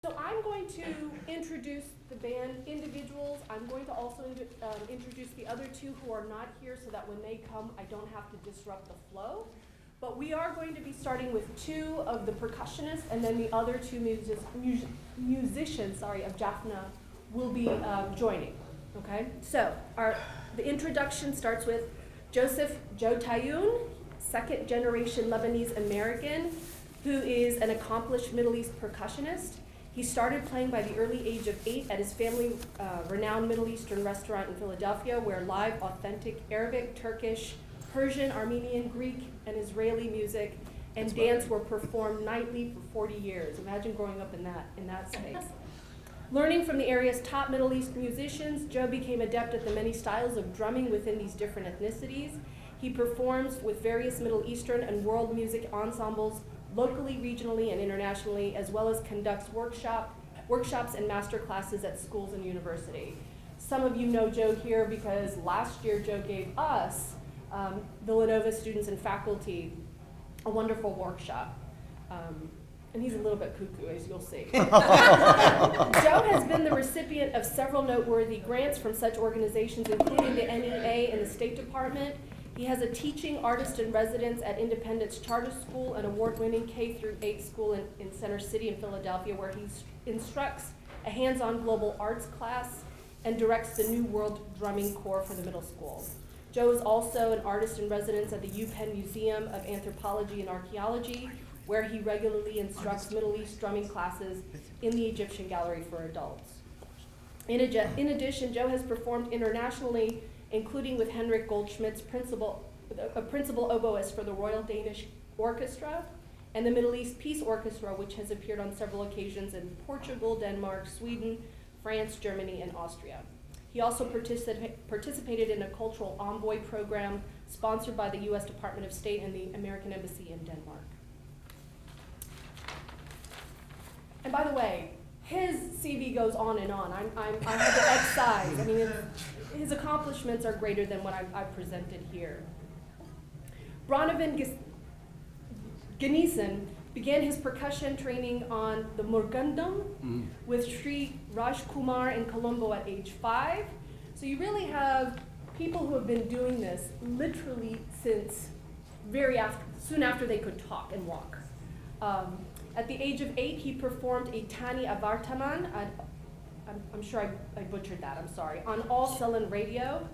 So I'm going to introduce the band individuals. I'm going to also introduce the other two who are not here so that when they come, I don't have to disrupt the flow. But we are going to be starting with two of the percussionists, and then the other two musicians of Jaffna will be joining. Okay? So the introduction starts with Joseph Joe Tayoun, second generation Lebanese American, who is an accomplished Middle East percussionist. He started playing by the early age of 8 at his family renowned Middle Eastern restaurant in Philadelphia, where live, authentic Arabic, Turkish, Persian, Armenian, Greek, and Israeli music and dance were performed nightly for 40 years. Imagine growing up in that space. Learning from the area's top Middle East musicians, Joe became adept at the many styles of drumming within these different ethnicities. He performs with various Middle Eastern and world music ensembles locally, regionally, and internationally, as well as conducts workshops and master classes at schools and university. Some of you know Joe here because last year Joe gave us, Villanova students and faculty, a wonderful workshop. And he's a little bit cuckoo, as you'll see. Joe has been the recipient of several noteworthy grants from such organizations, including the NEA and the State Department. He has a teaching artist in residence at Independence Charter School, an award-winning K-8 school in Center City in Philadelphia, where he instructs a hands-on global arts class and directs the New World Drumming Corps for the middle school. Joe is also an artist in residence at the UPenn Museum of Anthropology and Archaeology, where he regularly instructs Middle East drumming classes in the Egyptian Gallery for adults. In addition, Joe has performed internationally, including with Henrik Goldschmidt's principal oboist for the Royal Danish Orchestra and the Middle East Peace Orchestra, which has appeared on several occasions in Portugal, Denmark, Sweden, France, Germany, and Austria. He also participated in a cultural envoy program sponsored by the U.S. Department of State and the American Embassy in Denmark. And by the way, his CV goes on and on. I have to excise. I mean, his accomplishments are greater than what I've presented here. Branovan Ganesan began his percussion training on the Murgundam with Sri Raj Kumar in Colombo at age 5. So you really have people who have been doing this literally since soon after they could talk and walk. At the age of 8, he performed a Tani Avartaman, I'm sure I butchered that, I'm sorry, on All Ceylon Radio.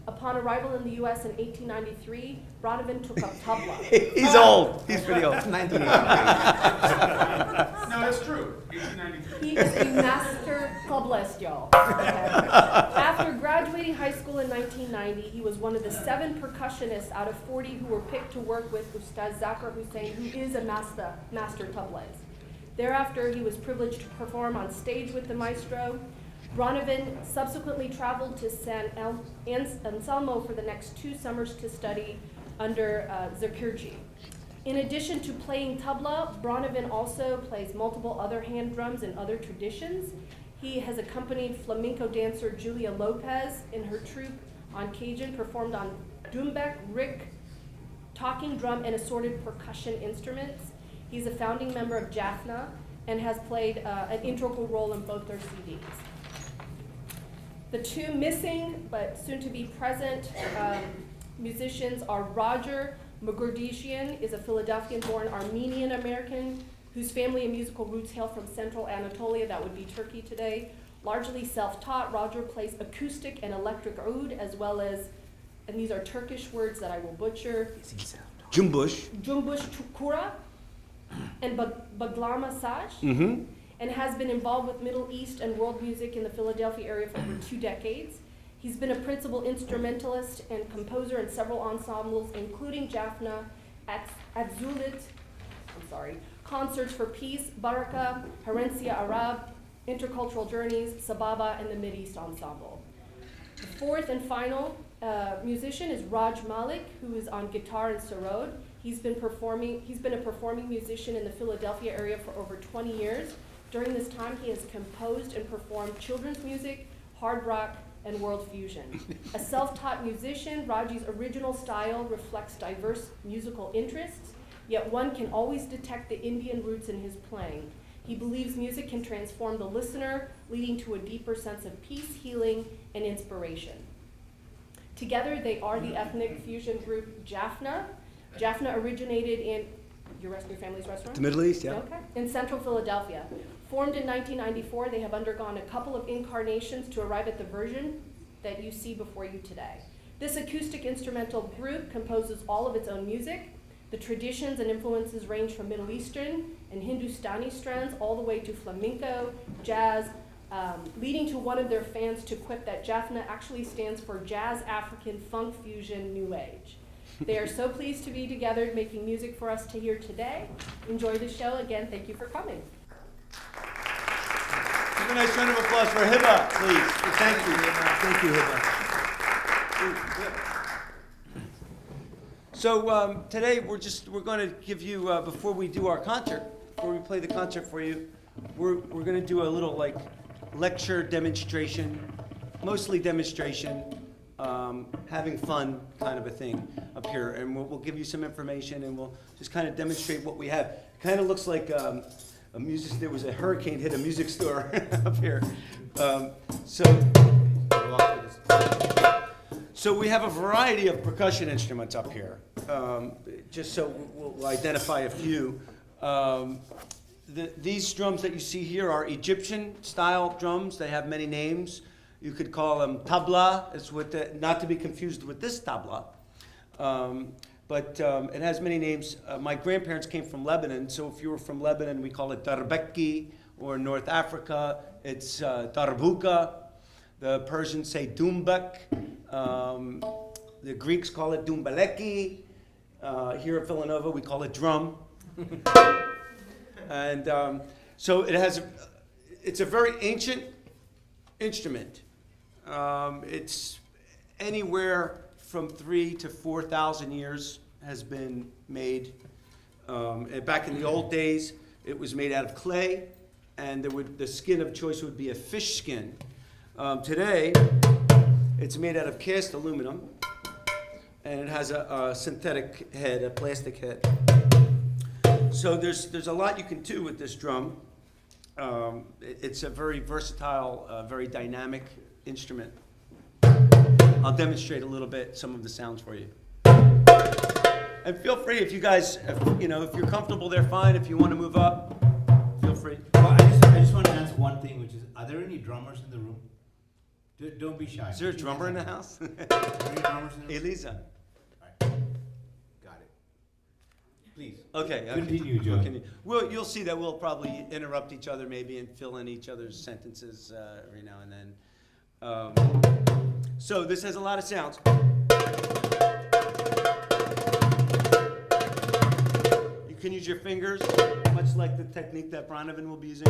Upon arrival in the U.S. in 1893, Branovan took up tabla. He's old. He's pretty old. 1983. No, that's true. 1893. He is a master tablaist, y'all. Okay. After graduating high school in 1990, he was one of the 7 percussionists out of 40 who were picked to work with Ustaz Zakir Hussain, who is a master tablaist. Thereafter, he was privileged to perform on stage with the maestro. Branovan subsequently traveled to San Anselmo for the next 2 summers to study under Zakirji. In addition to playing tabla, Branovan also plays multiple other hand drums in other traditions. He has accompanied flamenco dancer Julia Lopez in her troupe on Cajun, performed on doumbek, rick, talking drum, and assorted percussion instruments. He's a founding member of Jaffna and has played an integral role in both their CDs. The two missing, but soon to be present musicians are Roger Mugurdishian, is a Philadelphian-born Armenian-American whose family and musical roots hail from central Anatolia, that would be Turkey today. Largely self-taught, Roger plays acoustic and electric oud, as well as, and these are Turkish words that I will butcher, Jumbush. Tukura and Baglama Saj. And has been involved with Middle East and world music in the Philadelphia area for over 2 decades. He's been a principal instrumentalist and composer in several ensembles, including Jaffna, Atzulit, Concerts for Peace, Baraka, Herencia Arab, Intercultural Journeys, Sababa, and the Mideast Ensemble. The 4th and final musician is Raj Malik, who is on guitar and sarod. He's been a performing musician in the Philadelphia area for over 20 years. During this time, he has composed and performed children's music, hard rock, and world fusion. A self-taught musician, Raji's original style reflects diverse musical interests, yet one can always detect the Indian roots in his playing. He believes music can transform the listener, leading to a deeper sense of peace, healing, and inspiration. Together, they are the ethnic fusion group Jaffna. Jaffna originated in your family's restaurant? The Middle East, yeah. Okay. In central Philadelphia. Formed in 1994, they have undergone a couple of incarnations to arrive at the version that you see before you today. This acoustic instrumental group composes all of its own music. The traditions and influences range from Middle Eastern and Hindustani strands all the way to flamenco, jazz, leading to one of their fans to quip that Jaffna actually stands for Jazz African Funk Fusion New Age. They are so pleased to be together making music for us to hear today. Enjoy the show. Again, thank you for coming. Give a nice round of applause for Hiba, please. Thank you. Thank you, Hiba. So today we're going to give you, before we do our concert, before we play the concert for you, we're going to do a little like lecture demonstration, mostly demonstration, having fun kind of a thing up here. And we'll give you some information and we'll just kind of demonstrate what we have. It kind of looks like there was a hurricane hit a music store up here. So we have a variety of percussion instruments up here. Just so we'll identify a few. These drums that you see here are Egyptian-style drums. They have many names. You could call them tabla, not to be confused with this tabla. But it has many names. My grandparents came from Lebanon, so if you were from Lebanon, we call it darbeki, or North Africa, it's darbuka. The Persians say dumbek. The Greeks call it dumbaleki. Here at Villanova, we call it drum. And so it's a very ancient instrument. It's anywhere from 3,000 to 4,000 years has been made. And back in the old days, it was made out of clay, and the skin of choice would be a fish skin. Today, it's made out of cast aluminum, and it has a synthetic head, a plastic head. So there's a lot you can do with this drum. It's a very versatile, very dynamic instrument. I'll demonstrate a little bit some of the sounds for you. And feel free if you guys, if you're comfortable there, fine. If you want to move up, feel free. Well, I just want to ask one thing, which is, are there any drummers in the room? Don't be shy. Is there a drummer in the house? Are there any drummers in the room? Elisa. All right. Got it. Please. Okay. Continue, Joe. Well, you'll see that we'll probably interrupt each other maybe and fill in each other's sentences every now and then. So this has a lot of sounds. You can use your fingers, much like the technique that Branovan will be using.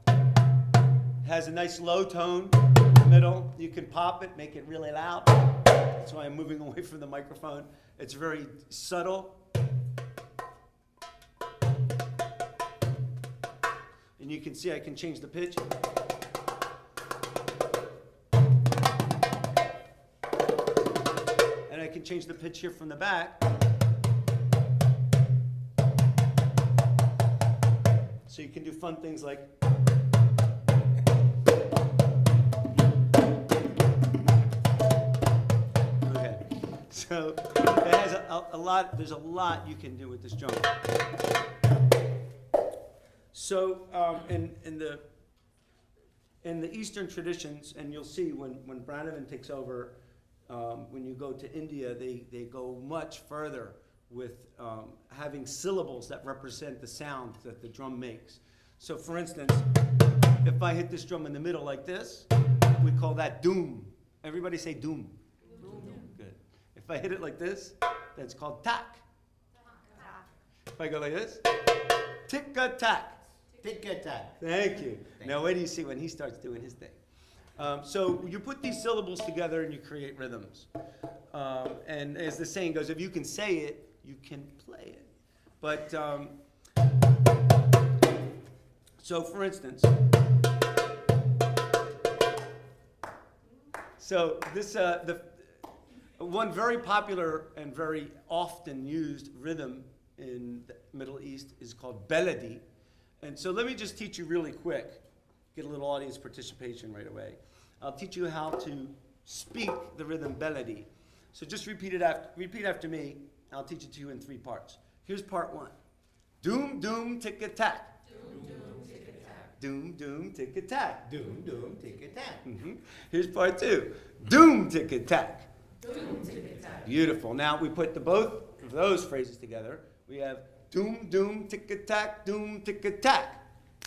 It has a nice low tone in the middle. You can pop it, make it really loud. That's why I'm moving away from the microphone. It's very subtle. And you can see I can change the pitch. And I can change the pitch here from the back. So you can do fun things like. Okay. So it has a lot, there's a lot you can do with this drum. So in the Eastern traditions, and you'll see when Branovan takes over, when you go to India, they go much further with having syllables that represent the sound that the drum makes. So for instance, if I hit this drum in the middle like this, we call that doom. Everybody say doom. Doom. Good. If I hit it like this, that's called tack. If I go like this, tick-a-tack. Tick-a-tack. Thank you. Now wait till you see when he starts doing his thing. So you put these syllables together and you create rhythms. And as the saying goes, if you can say it, you can play it. But, so for instance, so this, one very popular and very often used rhythm in the Middle East is called beledi. And so let me just teach you really quick, get a little audience participation right away. I'll teach you how to speak the rhythm melody. So just repeat after me. I'll teach it to you in 3 parts. Here's part 1. Doom, doom, tick-a-tack. Doom, doom, tick-a-tack. Doom, doom, tick-a-tack. Doom, doom, tick-a-tack. Here's part 2. Doom, tick-a-tack. Doom, tick-a-tack. Beautiful. Now we put both of those phrases together. We have doom, doom, tick-a-tack, doom, tick-a-tack.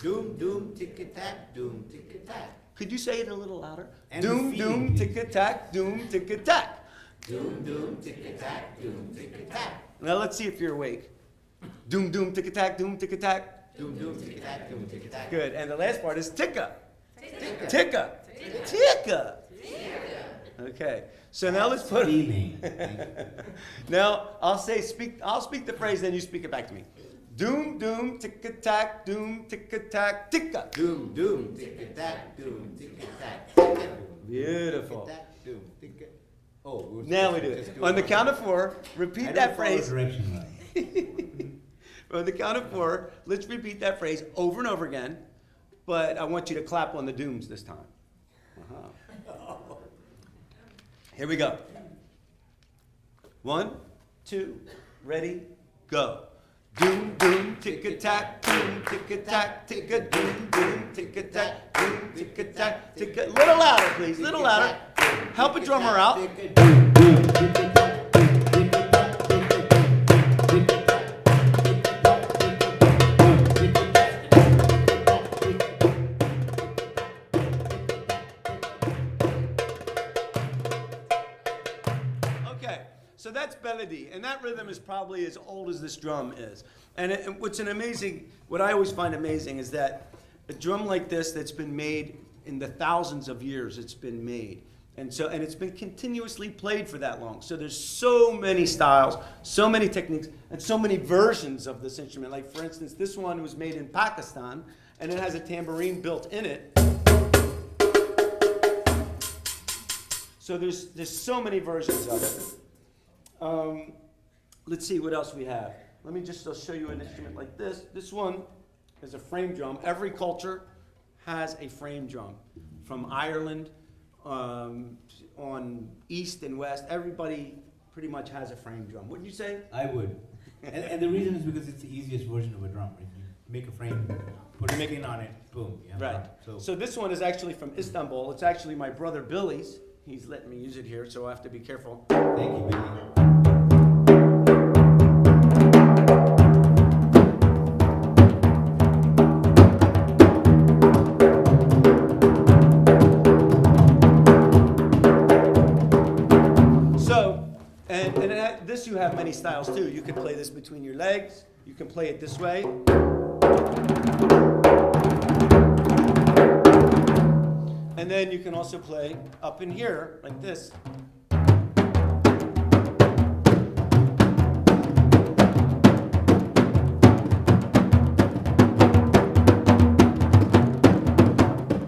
Doom, doom, tick-a-tack, doom, tick-a-tack. Could you say it a little louder? And Doom, the doom, feeling. tick-a-tack, doom, tick-a-tack. Doom, doom, tick-a-tack, doom, tick-a-tack. Now let's see if you're awake. Doom, doom, tick-a-tack, doom, tick-a-tack. Doom, doom, tick-a-tack, doom, tick-a-tack. Good. And the last part is ticka. Ticka. Ticka. Ticka. Okay. So now let's put. Feeling. Now I'll speak the phrase, then you speak it back to me. Doom, doom, tick-a-tack, doom, tick-a-tack, ticka. Doom, doom, tick-a-tack, doom, tick-a-tack, ticka. Beautiful. Tick-a-tack, doom, ticka. Oh, we're Now we supposed do to it. just do On the it. count of 4, I repeat don't that follow phrase. direction right. On the count of 4, let's repeat that phrase over and over again, but I want you to clap on the dooms this time. Uh-huh. Here we go. 1, 2, ready, go. Doom, doom, tick-a-tack, doom, tick-a-tack, tick-a, doom, doom, tick-a-tack, doom, tick-a-tack, tick-a. Little louder, please, little louder. Help a drummer out. Doom, doom, tick-a-tack, Okay, so that's melody, and that rhythm is probably as old as this drum is. And what I always find amazing is that a drum like this that's been made in the thousands of years it's been made. And it's been continuously played for that long. So there's so many styles, so many techniques, and so many versions of this instrument. Like for instance, this one was made in Pakistan, and it has a tambourine built in it. So there's so many versions of it. Let's see what else we have. I'll show you an instrument like this. This one is a frame drum. Every culture has a frame drum. From Ireland, on east and west, everybody pretty much has a frame drum. Wouldn't you say? I would. And the reason is because it's the easiest version of a drum, right? You make a frame, put a skin on it, boom. You have a Right. drum. So this one is actually from Istanbul. It's actually my brother Billy's. He's letting me use it here, so I have to be careful. Thank you, Billy. So, this you have many styles too. You can play this between your legs. You can play it this way. And then you can also play up in here like this.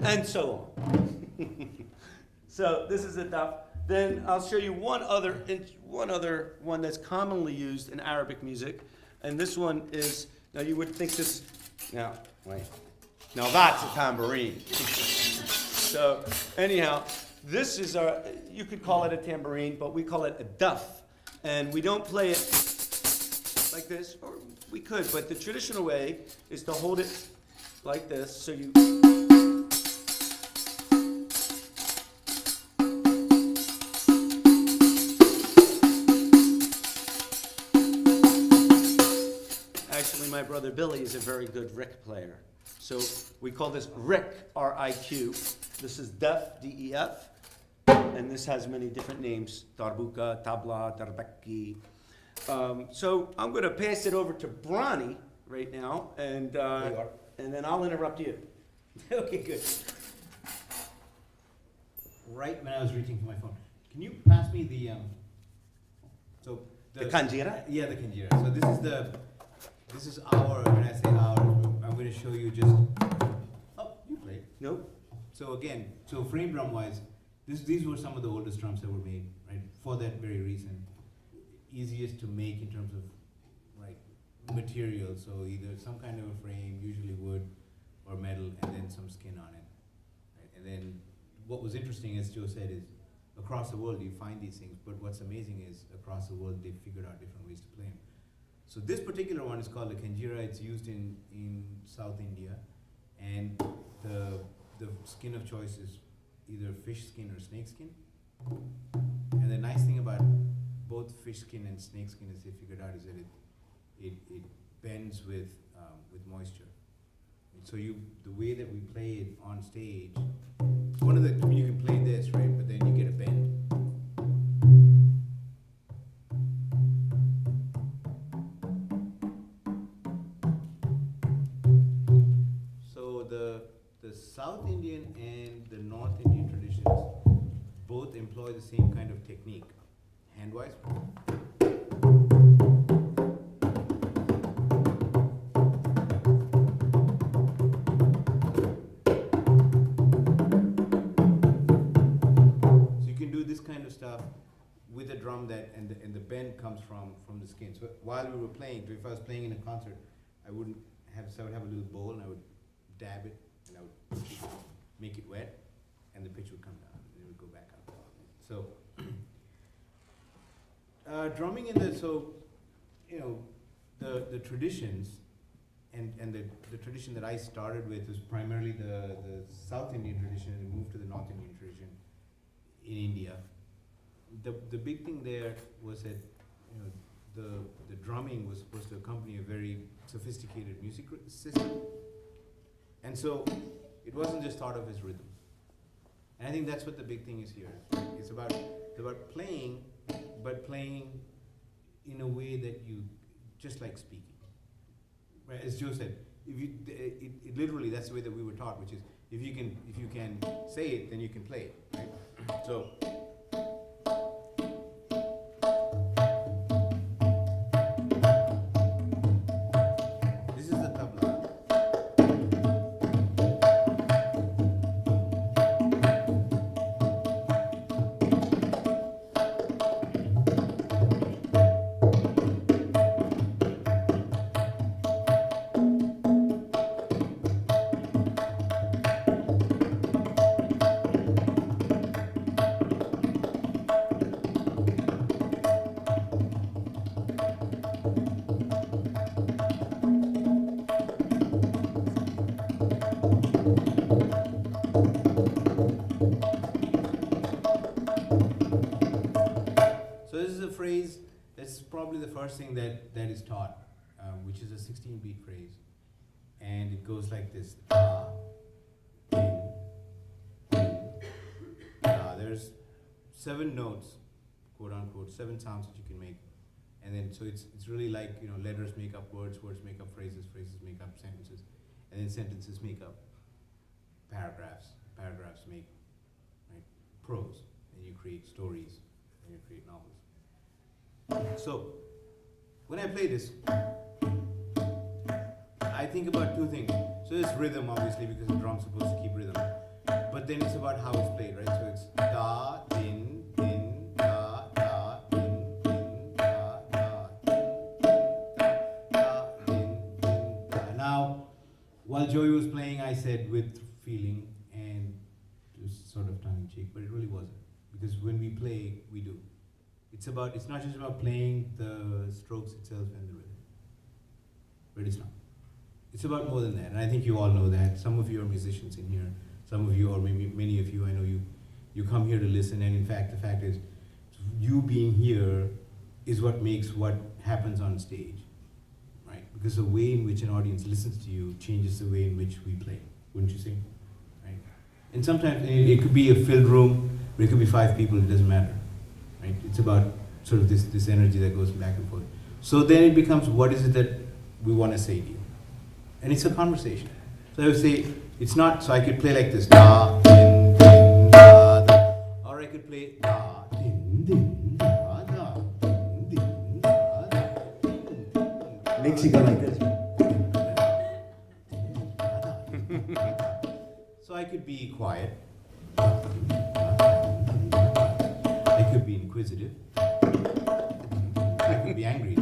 And so on. So this is a daf. Then I'll show you one other one that's commonly used in Arabic music, and this one is, now you would think this, now wait, now that's a tambourine. So anyhow, this is you could call it a tambourine, but we call it a duff, and we don't play it like this, or we could, but the traditional way is to hold it like this, so you. Actually, my brother Billy is a very good rick player. So we call this rick, R-I-Q. This is def, D-E-F. And this has many different names, darbuka, tabla, darbaki. So I'm going to pass it over to Bronny right now, and then I'll interrupt you. Okay, good. Right when I was reaching for my phone, can you pass me the The kanjira? Yeah, the kanjira. So this is our. When I say our, I'm going to show you just. Oh, you play. Nope. So again, frame drum wise, these were some of the oldest drums that were made, right? For that very reason, easiest to make in terms of, right, material, so either some kind of a frame, usually wood or metal, and then some skin on it. Right? And then what was interesting, as Joe said, is across the world you find these things, but what's amazing is across the world they've figured out different ways to play them. So this particular one is called the Kanjira. It's used in South India, and the skin of choice is either fish skin or snake skin. And the nice thing about both fish skin and snake skin, as they figured out, is that it bends with moisture. And so the way that we play it on stage, one of the, I mean, you can play this, right, but then you get a bend. So the South Indian and the North Indian traditions both employ the same kind of technique, hand-wise. So you can do this kind of stuff with a drum and the bend comes from the skin. So while we were playing, if I was playing in a concert, I would have a little bowl and I would dab it and I would make it wet, and the pitch would come down and it would go back up. So drumming in the traditions and the tradition that I started with was primarily the South Indian tradition, and moved to the North Indian tradition in India. The big thing there was that the drumming was supposed to accompany a very sophisticated music system, and so it wasn't just thought of as rhythm. And I think that's what the big thing is here. It's about playing, but playing in a way that you just like speaking. Right? As Joe said, if you, it literally that's the way that we were taught, which is if you can say it, then you can play it. Right? So. This is the tabla. So this is a phrase that's probably the first thing that is taught, which is a 16-beat phrase, and it goes like this: da, din, din, da. There's 7 notes, quote unquote, 7 sounds that you can make, and then so it's really like letters make up words, words make up phrases, phrases make up sentences, and then sentences make up paragraphs, paragraphs make prose, and you create stories, and you create novels. So, when I play this, I think about 2 things. So there's rhythm, obviously, because the drum's supposed to keep rhythm. But then it's about how it's played, right? So it's da, din, din, da, da, din, din, da, da, din, da, din, din, da. Now, while Joey was playing, I said with feeling, and it was sort of tongue-in-cheek, but it really wasn't. Because when we play, we do. It's not just about playing the strokes itself and the rhythm. But it's not. It's about more than that, and I think you all know that. Some of you are musicians in here. Some of you, or maybe many of you, I know you come here to listen, and in fact, the fact is, you being here is what makes what happens on stage, right? Because the way in which an audience listens to you changes the way in which we play, wouldn't you say? Right? And sometimes it could be a filled room, or it could be 5 people, it doesn't matter. Right? It's about sort of this energy that goes back and forth. So then it becomes, what is it that we want to say to you? And it's a conversation. So I would say, it's not, so I could play like this, da, din, din, da, da. Or I could play da, din, din, da, da, din, din, da, da, din, din. Makes you go like this. So I could be quiet. I could be inquisitive. I could be angry.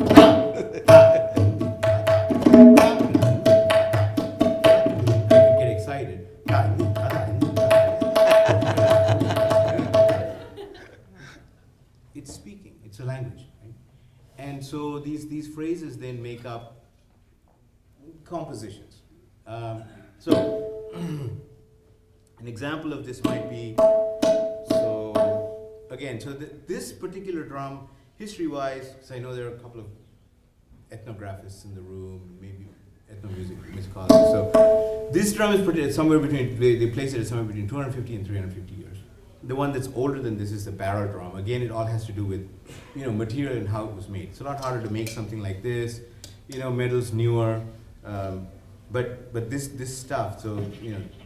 And so these phrases then make up compositions. So an example of this might be, so again, so this particular drum, history-wise, so I know there are a couple of ethnographists in the room, maybe ethnomusic musicologists. So this drum is put somewhere between, they place it at somewhere between 250 and 350 years. The one that's older than this is the barrel drum. Again, it all has to do with, material and how it was made. It's a lot harder to make something like this. Metal's newer. But this stuff, so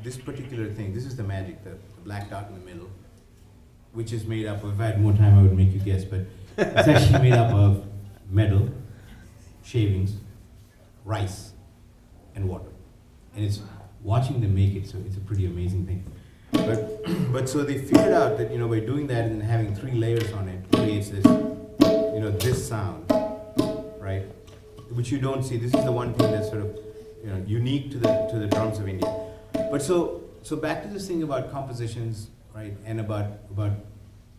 this particular thing, this is the magic, the black dot in the middle, which is made up of, if I had more time I would make you guess, but it's actually made up of metal, shavings, rice, and water. And it's watching them make it, so it's a pretty amazing thing. But so they figured out that by doing that and then having 3 layers on it creates this, this sound, right? Which you don't see. This is the one thing that's sort of unique to the drums of India. But so back to this thing about compositions, right, and about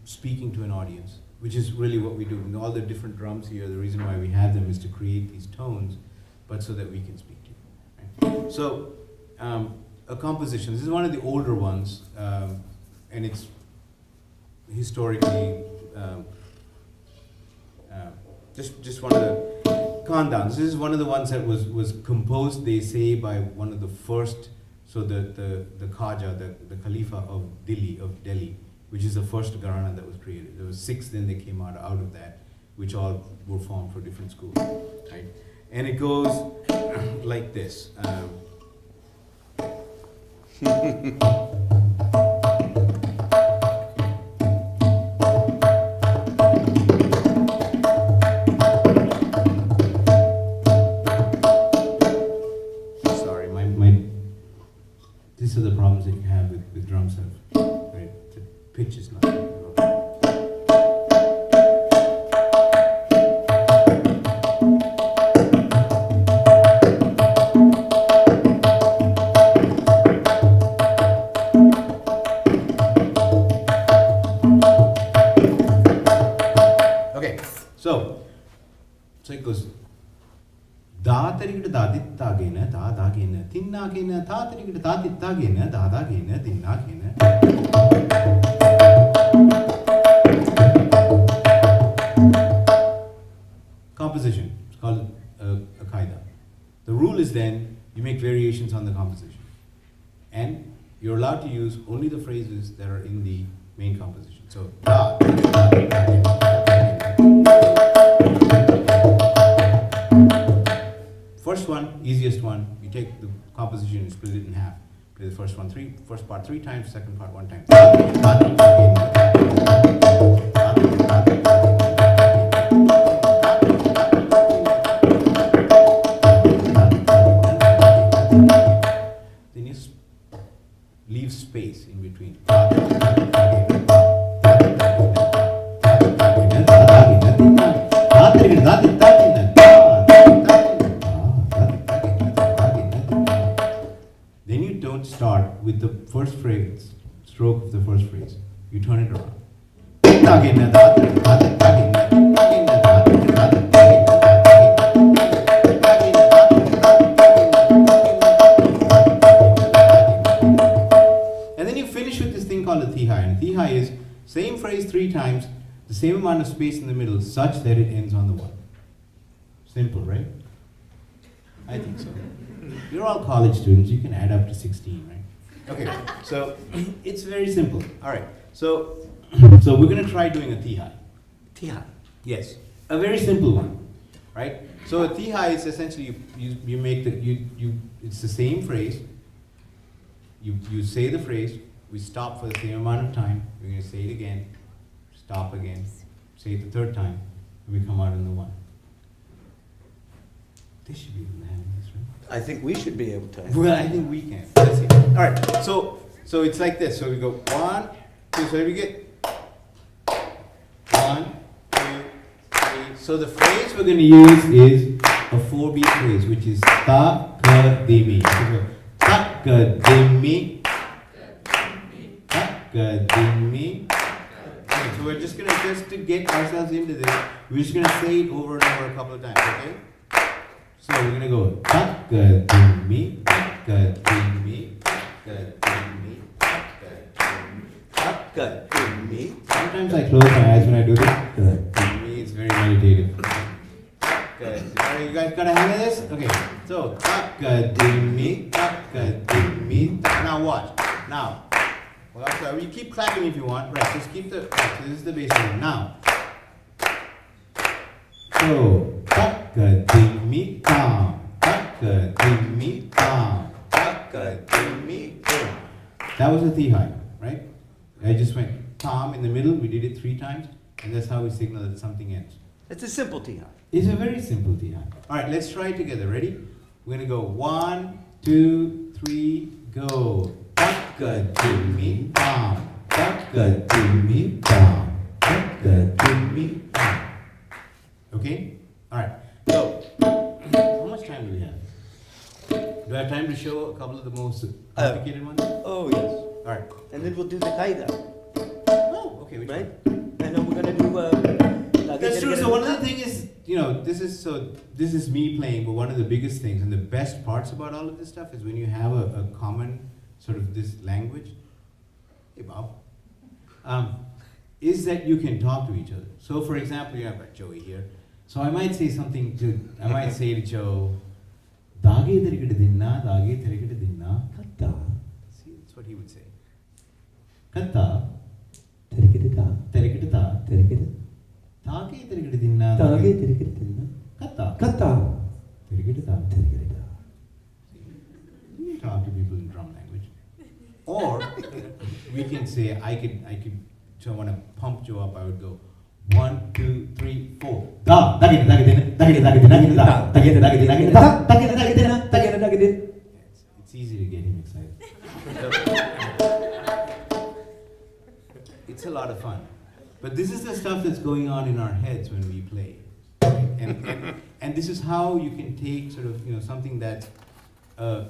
speaking to an audience, which is really what we do. And all the different drums here, the reason why we have them is to create these tones, but so that we can speak to you. Right? So a composition. This is one of the older ones, and it's historically just one of the khandans. This is one of the ones that was composed, they say, by one of the first. So the Khaja, the Khalifa of Delhi, which is the first Gharana that was created. There was 6, then they came out of that, which all were formed for different schools, right? And it goes like this. Sorry, these are the problems that you have with drum set, right? The pitch is not. So it goes da tarigita da dittagena da dagena tinnagena ta tarigita da dittagena da dagena tinnagena. Composition. It's called a qaida. The rule is then you make variations on the composition, and you're allowed to use only the phrases that are in the main composition. So da. First one, easiest one, you take the composition and split it in half. Play the first part 3 times, second part 1 time. Then you leave space in between. Then you don't start with the first phrase, stroke of the first phrase. You turn it around. And then you finish with this thing called a thihai. And a thihai is same phrase 3 times, the same amount of space in the middle, such that it ends on the 1. Simple, right? I think so. You're all college students, you can add up to 16, right? Okay, so it's very simple. All right, so we're going to try doing a thihai. Thihai? Yes, a very simple one, right? So a thihai is essentially you make it's the same phrase. You say the phrase, we stop for the same amount of time, we're going to say it again, stop again, say it the 3rd time, and we come out in the 1. They should be able to handle this, right? I think we should be able to. Well, I think we can. Let's see. All right. So it's like this. So we go 1, 2. So we get 1, 2, 3. So the phrase we're going to use is a 4-beat phrase, which is ta ka dimi. So ta ka dimi, ta ka dimi. right, so we're just to get ourselves into this, we're just gonna say it over and over a couple of times, okay? So we're gonna go takadimi, takadimi, takadimi, takadimi. Sometimes I close my eyes when I do this. Takadimi, it's very meditative. Good. Are you guys got a hang of this? Okay. So takadimi, takadimi. Now watch. Now. Well, you keep clapping if you want. Right. Just keep the. Right, so this is the bass line. Now. So takadimi tam, takadimi tam, takadimi tam. That was a D high, right? I just went tam in the middle. We did it 3 times, and that's how we signal that something ends. It's a simple T high. It's a very simple D high. All right, let's try it together. Ready? We're gonna go 1, 2, 3, go. Takadimi tam, takadimi tam, takadimi tam. Okay? All right. So, how much time do we have? Do I have time to show a couple of the most complicated ones? Oh, yes. All right. And then we'll do the kaida, Oh, okay. Which right? one? And then we're gonna do. That's true. So one of the things is, this is me playing, but one of the biggest things and the best parts about all of this stuff is when you have a common sort of this language. Hey, Bob. Is that you can talk to each other. So for example, I've got Joey here. So I might say something to Joe, Dage terigida dinna, dage terigida dinna, katta. See, that's what he would say. Katta, terigida da, terigida da, terigida. Dage terigida dinna, dage terigida dinna, katta. Katta. Terigida da, terigida da. You talk to people in drum language. Or we can say, I could, so I want to pump Joe up, I would go 1, 2, 3, 4. Da, dagina, dagina, dagina, dagina, dagina, da, dagina, dagina, dagina, da, dagina, dagina, dagina, dagina. It's easy to get him excited. It's a lot of fun. But this is the stuff that's going on in our heads when we play. Right? And this is how you can take sort of, something that's a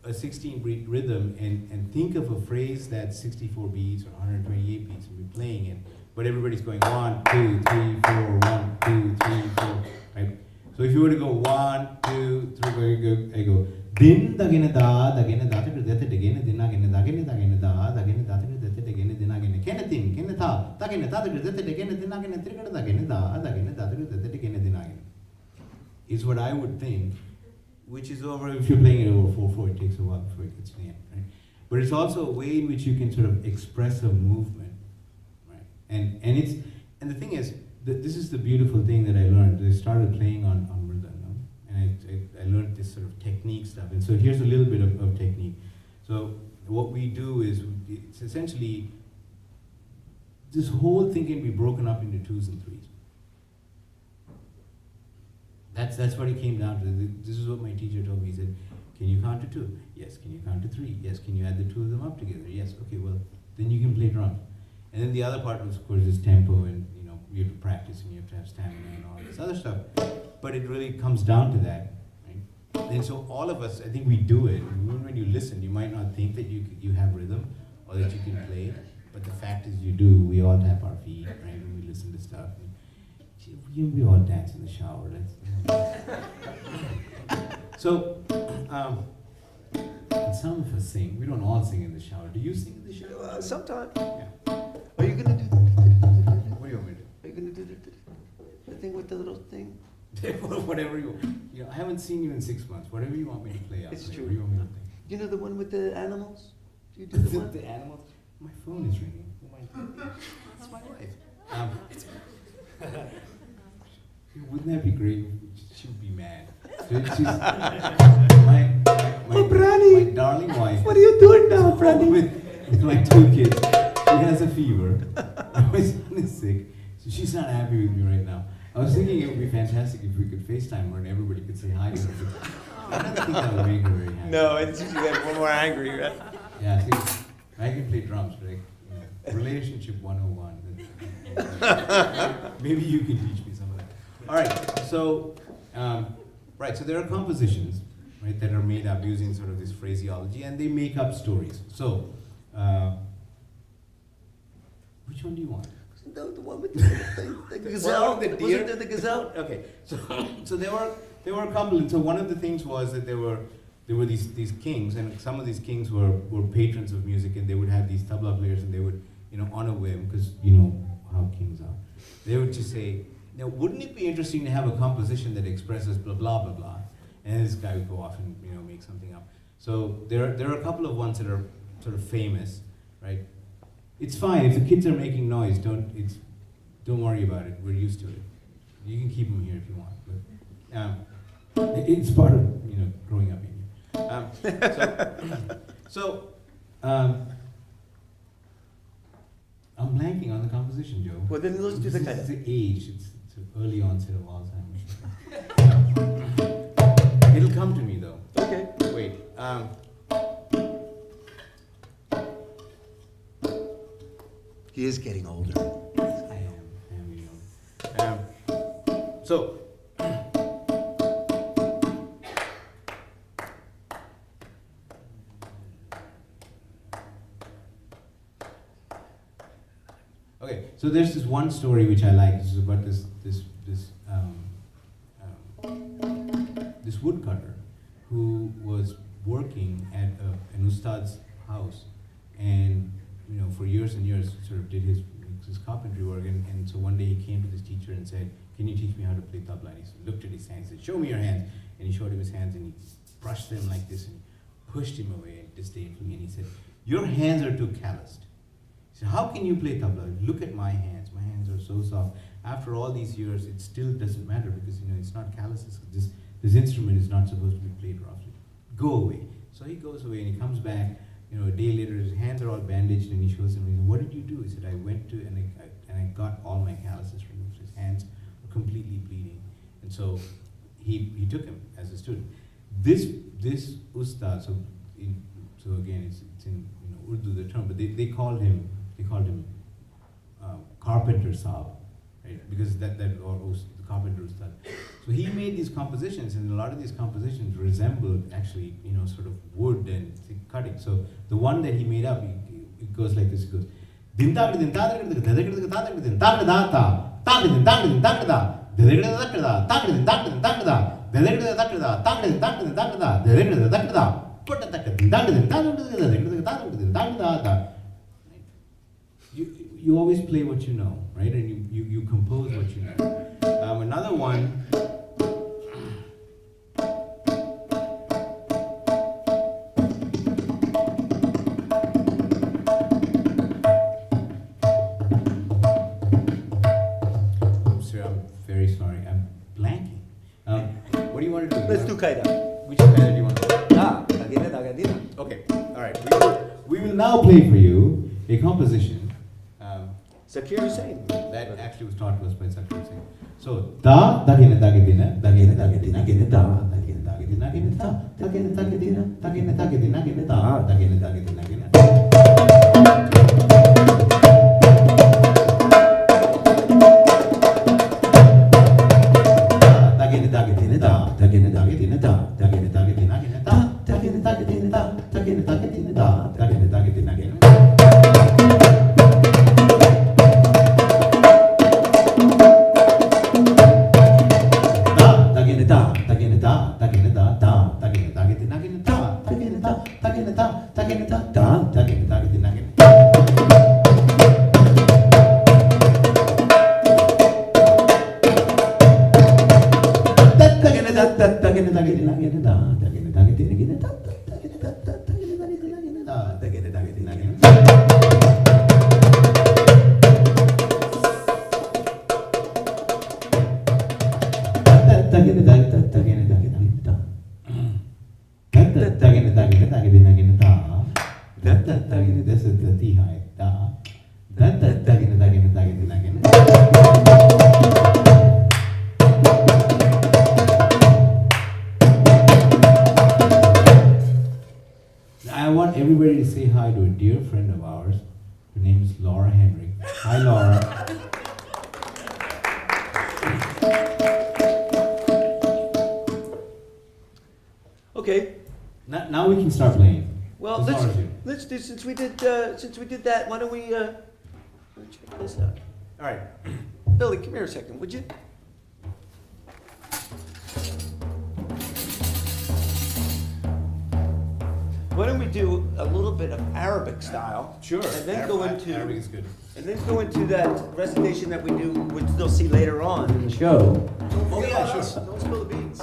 16-beat rhythm and think of a phrase that's 64 beats or 128 beats and be playing it, but everybody's going 1, 2, 3, 4, 1, 2, 3, 4, right? So if you were to go 1, 2, 3, I go din dagina da dagina da dagina dagina dagina dagina dagina da dagina da dagina dagina dagina kenatin kenata dagina da dagina dagina dagina trigger dagina da dagina da dagina dagina is what I would think. Which is over, if you're playing it over 4/4, it takes a while before it gets to the end, right? But it's also a way in which you can sort of express a movement, right? And the thing is, this is the beautiful thing that I learned. I started playing on rhythm, and I learned this sort of technique stuff. And so here's a little bit of technique. So what we do is, it's essentially, this whole thing can be broken up into 2s and 3s. That's what it came down to. This is what my teacher told me. He said, can you count to 2? Yes. Can you count to 3? Yes. Can you add the 2 of them up together? Yes. Okay, well, then you can play drums. And then the other part, of course, is tempo, and you have to practice and you have to have stamina and all this other stuff. But it really comes down to that, right? And so all of us, I think we do it. Even when you listen, you might not think that you have rhythm or that you can play, but the fact is you do. We all tap our feet, right, when we listen to stuff. We all dance in the shower. So, and some of us sing. We don't all sing in the shower. Do you sing in the shower? Sometimes. Yeah. Are you gonna do? What do you want me to do? Are you gonna do the thing with the little thing? Whatever you. I haven't seen you in 6 months. Whatever you want me to play. It's play. true. What do you want me to play? You know the one with the animals? Do you do the one? The animals? My phone is ringing. Who am I talking to? It's my wife. Wouldn't that be great? She would be mad. She's my darling wife. What are you doing now, Brandy? With my 2 kids. She has a fever. My son is sick. So she's not happy with me right now. I was thinking it would be fantastic if we could FaceTime her and everybody could say hi to her. I don't think that would make her very happy. No, it's just you get one more angry, right? Yeah, see, I can play drums, right? Relationship 101. Maybe you can teach me some of that. All right, so so there are compositions, right, that are made up using sort of this phraseology, and they make up stories. So, which one do you want? No, the one with the gazelle. Well, the deer. Was it the gazelle? Okay, so there were a couple, and so one of the things was that there were these kings, and some of these kings were patrons of music, and they would have these tabla players, and they would, on a whim, because you know how kings are, they would just say, now wouldn't it be interesting to have a composition that expresses blah blah blah blah, and this guy would go off and make something up. So there are a couple of ones that are sort of famous, right? It's fine if the kids are making noise. Don't worry about it. We're used to it. You can keep them here if you want, but it's part of growing up in you. I'm blanking on the composition, Joe. Well, then let's do the This kind is of. the age. It's early onset of Alzheimer's. It'll come to me though. Okay. Wait. He is getting older. I am so. Okay, so there's this one story which I like. This is about this woodcutter who was working at an ustad's house, and for years and years sort of did his carpentry work, and so one day he came to this teacher and said, "Can you teach me how to play tabla?" And he looked at his hands and said, "Show me your hands." And he showed him his hands, and he brushed them like this and pushed him away disdainfully, and he said, "Your hands are too calloused." He said, "How can you play tabla? Look at my hands. My hands are so soft. After all these years, it still doesn't matter because it's not callous. This instrument is not supposed to be played roughly. Go away." So he goes away and he comes back. A day later, his hands are all bandaged, and he shows him. He said, "What did you do?" He said, "I went to and I got all my calluses removed. His hands were completely bleeding." And so he took him as a student. This ustad. So again, it's in Urdu the term, but they called him Carpenter Saab, right? Because that or the carpenter ustad. So he made these compositions, and a lot of these compositions resembled actually sort of wood and cutting. So the one that he made up, it goes like this. It goes. You always play what you know, right? And you compose what you know. Another one. I'm very sorry. I'm blanking. What do you want to do? Let's do kaida. Which kaida do you want to do? Da, dagina, dagadina. Okay. All right. We will now play for you a composition. Zakir Hussain. That actually was taught to us by Zakir Hussain. So, da, dagina, dagadina, dagina, dagadina, dagina, da, dagina, dagadina, dagina, da, dagina, dagadina, dagina, dagadina, dagina, da, dagina, dagadina, dagina. Dagina, dagadina, da, dagina, dagadina, da, dagina, dagadina, dagina, da, dagina, dagadina, da, dagina, dagadina, da, dagina, dagadina, dagina. I want everybody to say hi to a dear friend of ours. Her name is Laura Henry. Hi, Laura. Okay. Now we can start playing. Well, It's Laura's here. let's do since we did that. Why don't we check this out? All right. Billy, come here a second, would you? Why don't we do a little bit of Arabic style? Sure. And then go into, Arabic is good. and then go into that recitation that we do, we'll still see later on in the show. Oh yeah, sure. Don't spill the beans.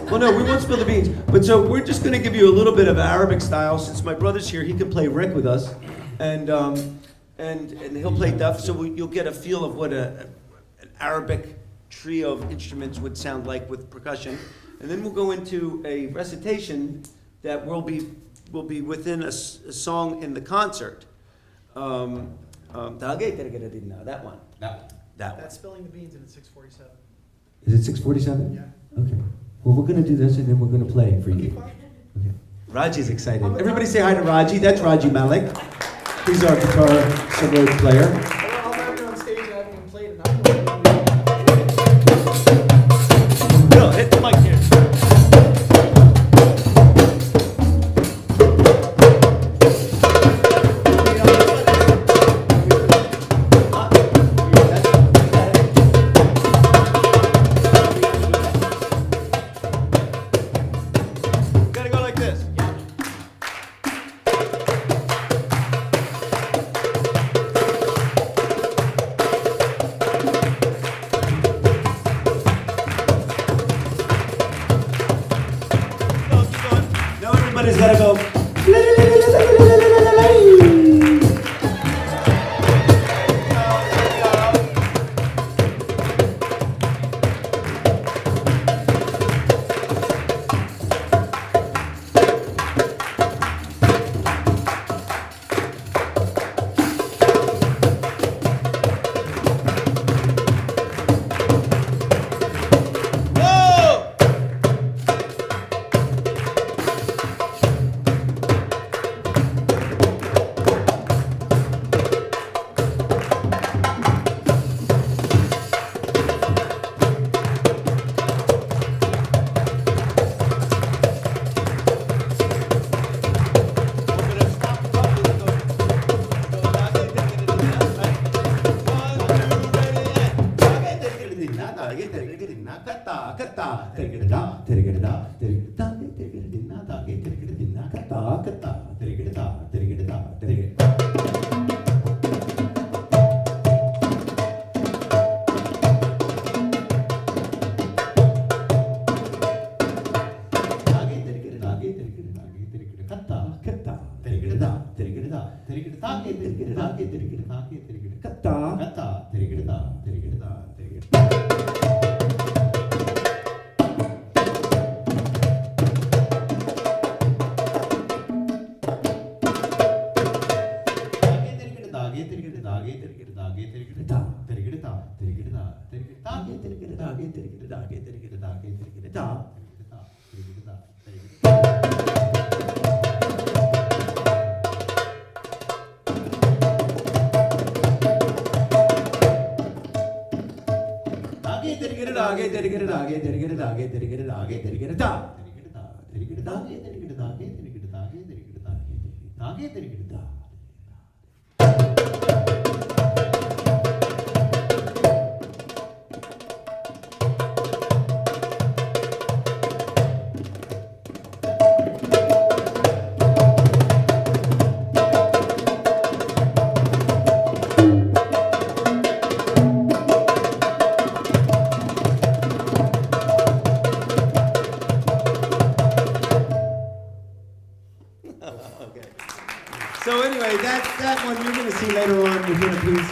Well, no, we won't spill the beans. But so we're just going to give you a little bit of Arabic style. Since my brother's here, he can play Rick with us, and he'll play Duff. So you'll get a feel of what an Arabic trio of instruments would sound like with percussion, and then we'll go into a recitation that will be within a song in the concert. That one. That one. That one. That's spilling the beans and it's 6:47. Is it 6:47? Yeah. Okay. Well, we're gonna do this and then we're gonna play for you. fine. Okay. Raji's excited. Everybody say hi to Raji. That's Raji Malik. He's our guitar solo player. I'll have you on stage having him play tonight. Bill, hit the mic here. Gotta go like this. Now everybody's gotta go. Whoa! Okay. So anyway, that one you're going to see later on within a piece.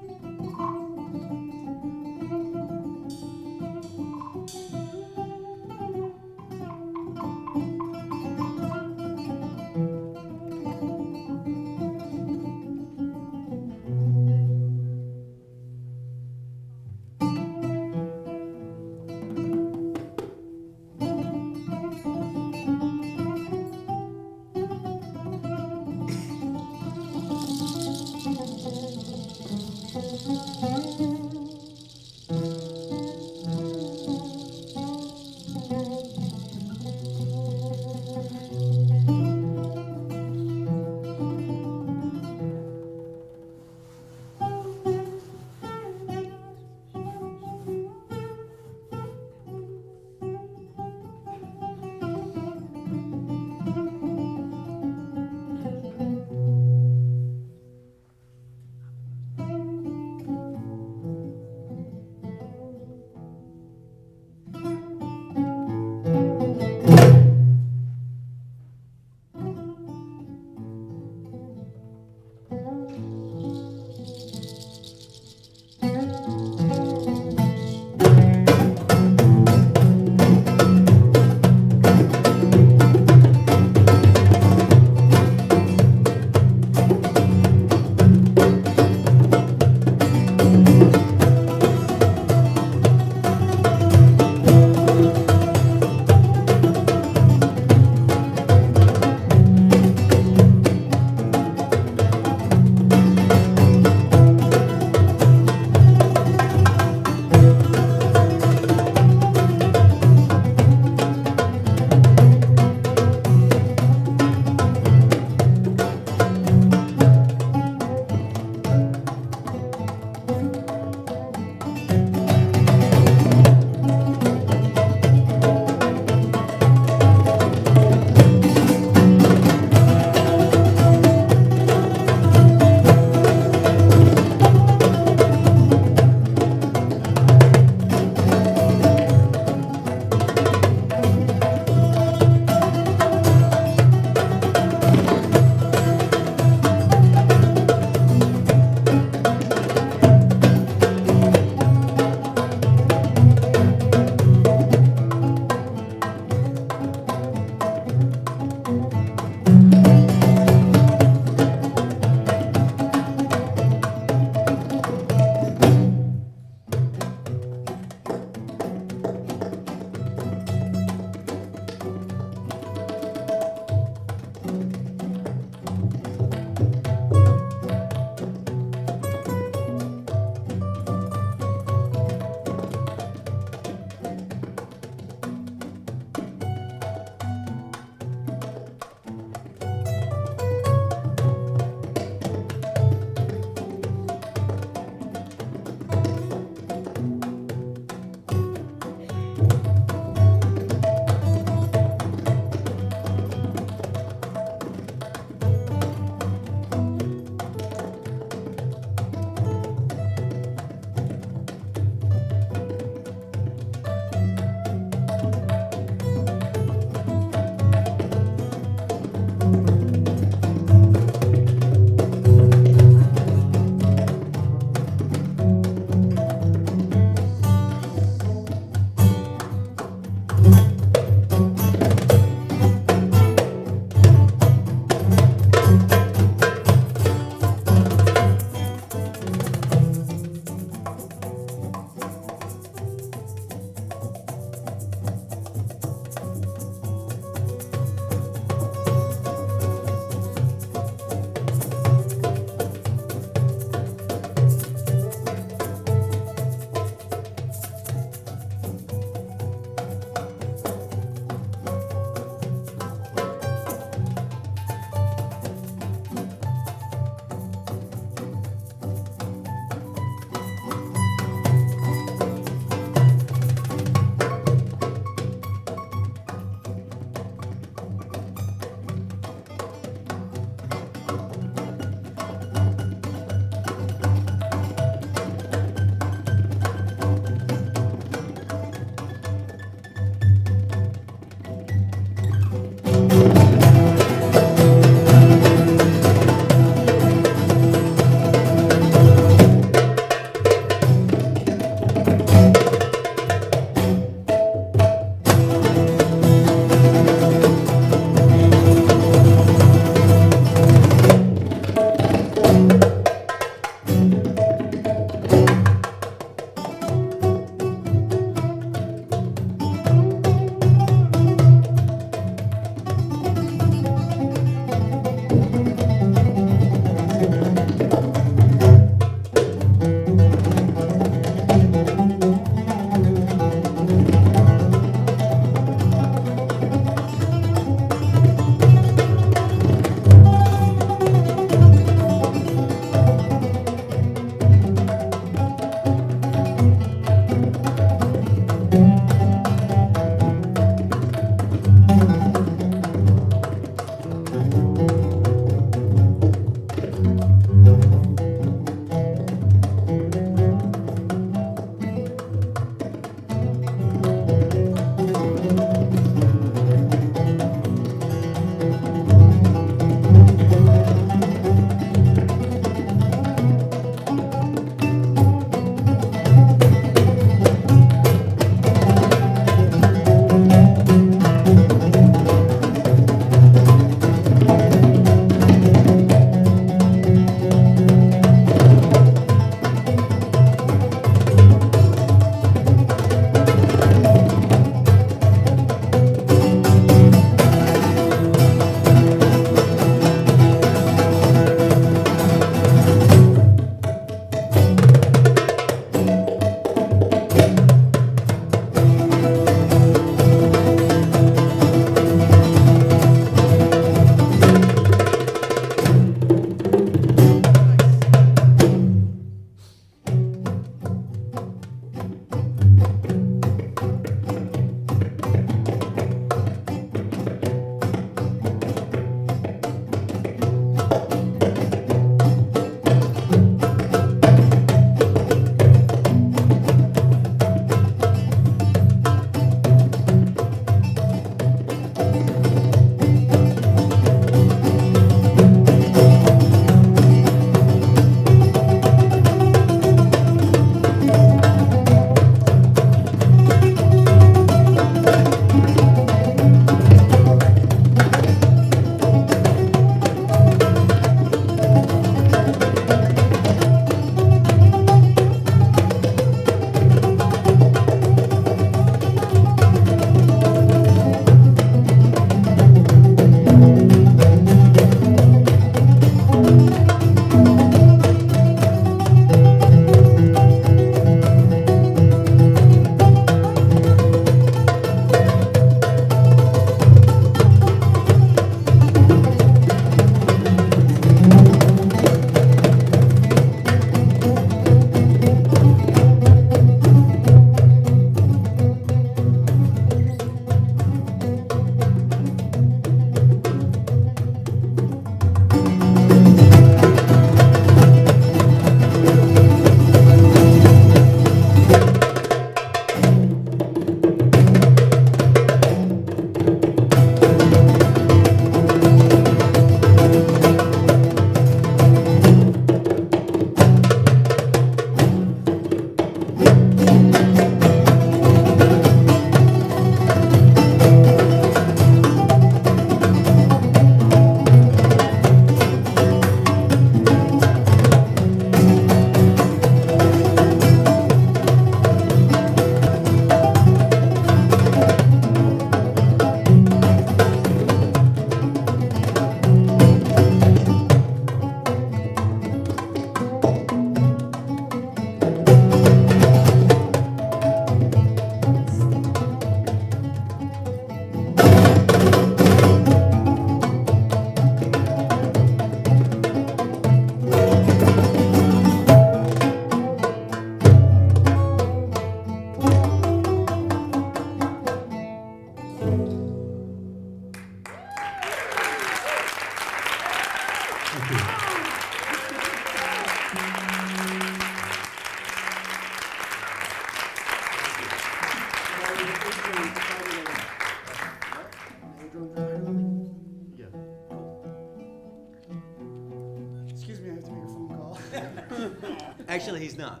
Actually, he's not.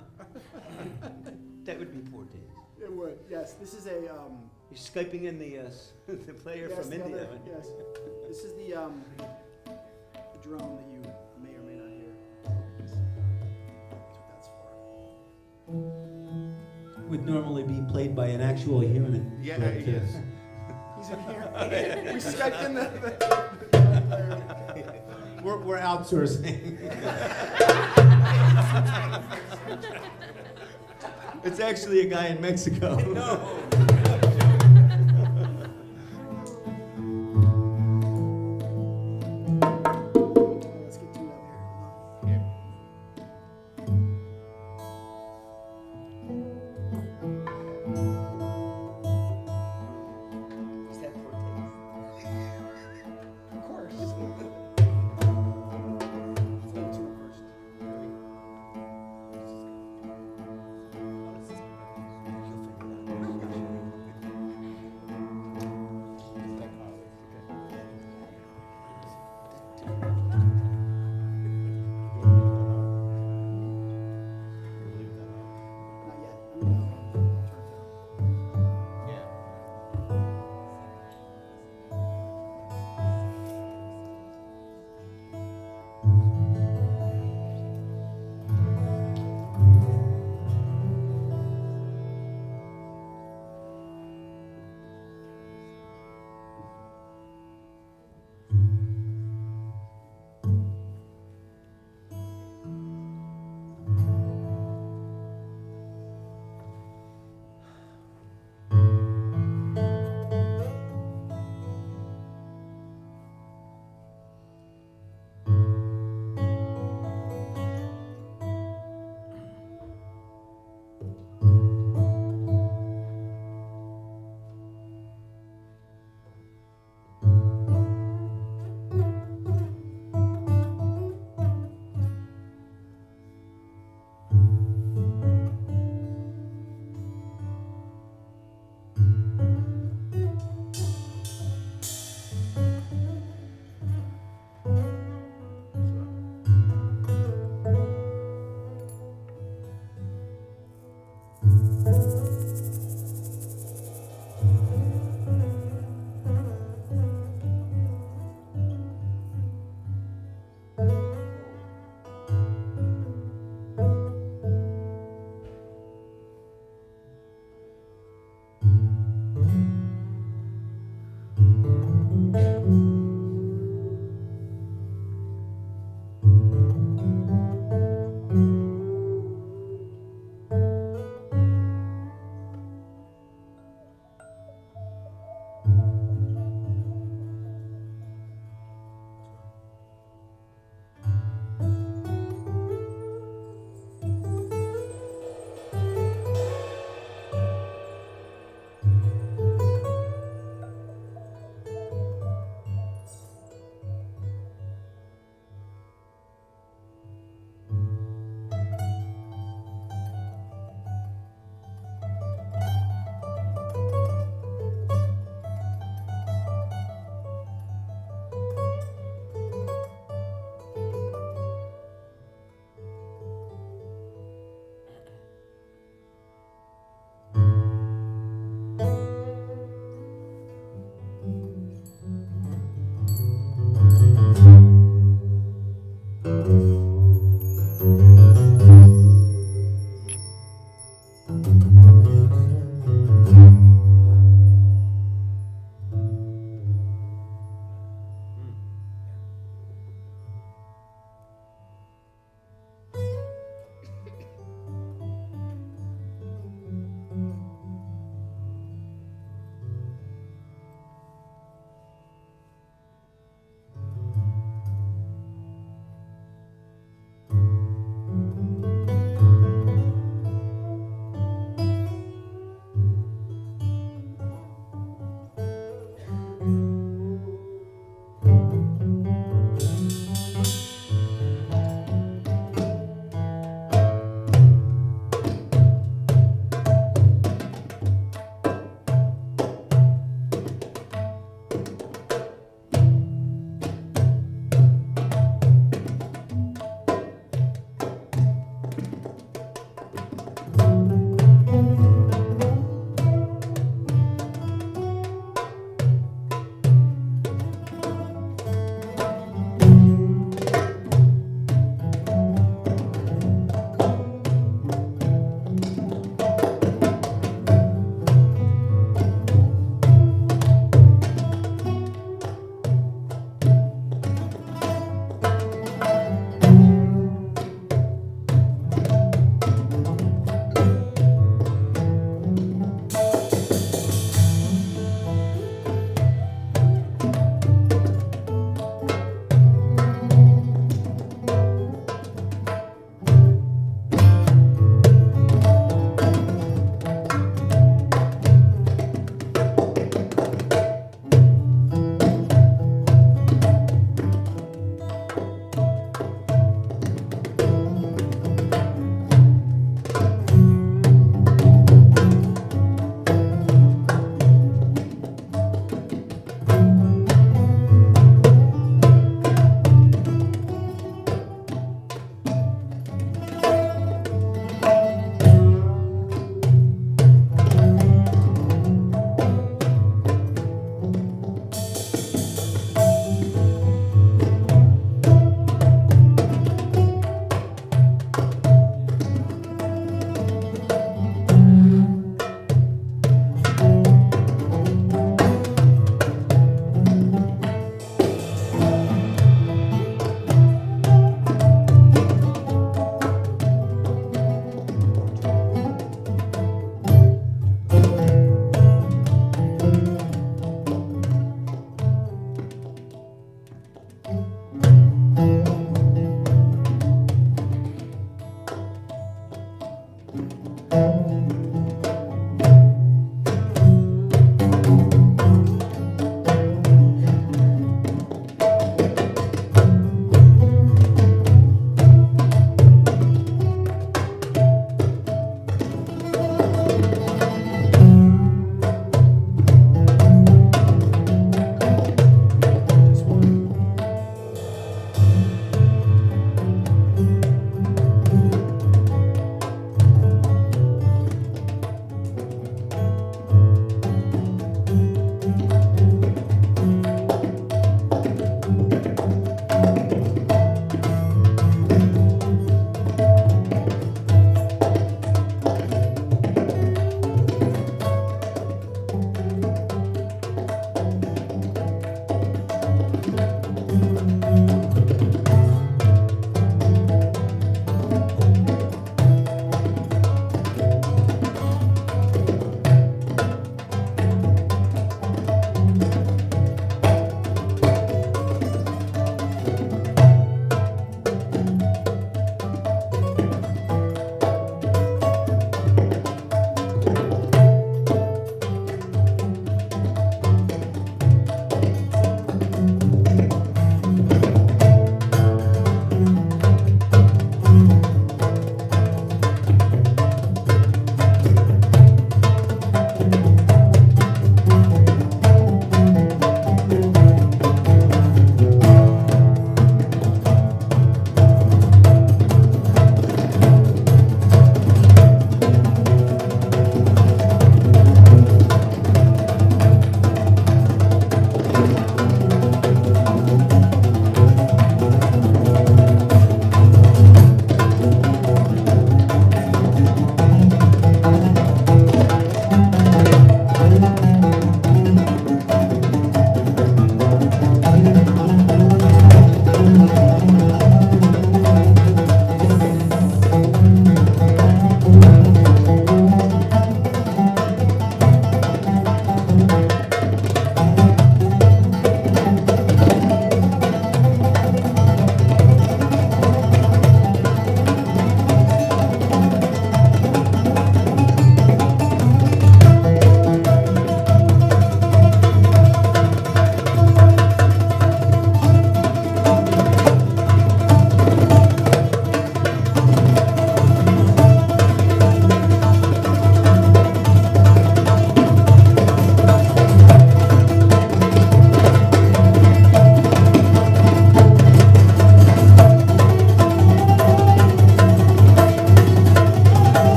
That would be poor taste. It would, yes. This is a, You're Skyping in the the player yes, from the India. other- yes. This is the drone that you may or may not hear. That's what that's for. Would normally be played by an actual human. Yeah, but, yes. He's in here. We Skyped in the We're outsourcing. It's actually a guy in Mexico. Let's get tuned up here. Is that poor taste? Of course. Let's go to it first. Not yet. I'm gonna turn it down.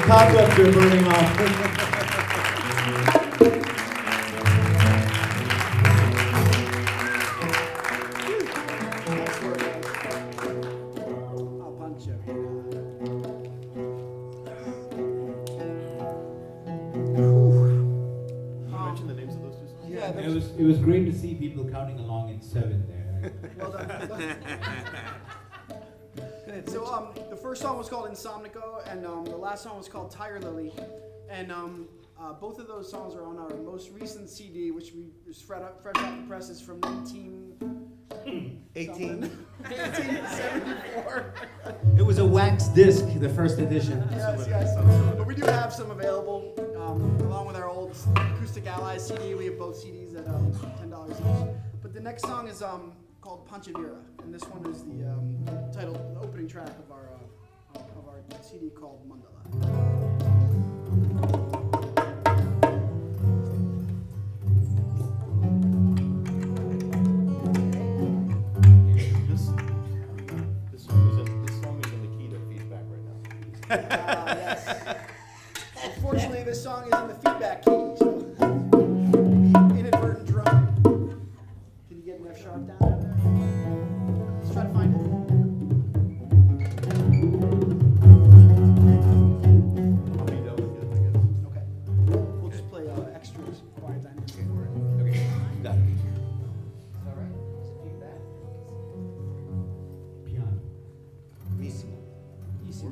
Cobwebs are burning off. Nice work, guys. I'll punch you. Mention the names of those two songs. Yeah, It was great to see people counting along in 7 there. well done. Well done. So the first song was called Insomnico, and the last song was called Tiger Lily, and both of those songs are on our most recent CD, which we was fresh off the presses from 1874. It was a wax disc, the first edition. Yes, yes. But we do have some available, along with our old Acoustic Allies CD. We have both CDs at $10 each. But the next song is called Panchavira, and this one is the title, the opening track of our CD called Mandala. This song is in the key to feedback right now. Yes. Unfortunately, this song is in the feedback key, so inadvertent drum. Can you get an F sharp down there? Let's try to find it. Okay. We'll just play extras, quiet dynamics for it. Okay, got it. Piano. Bellissimo. Easy.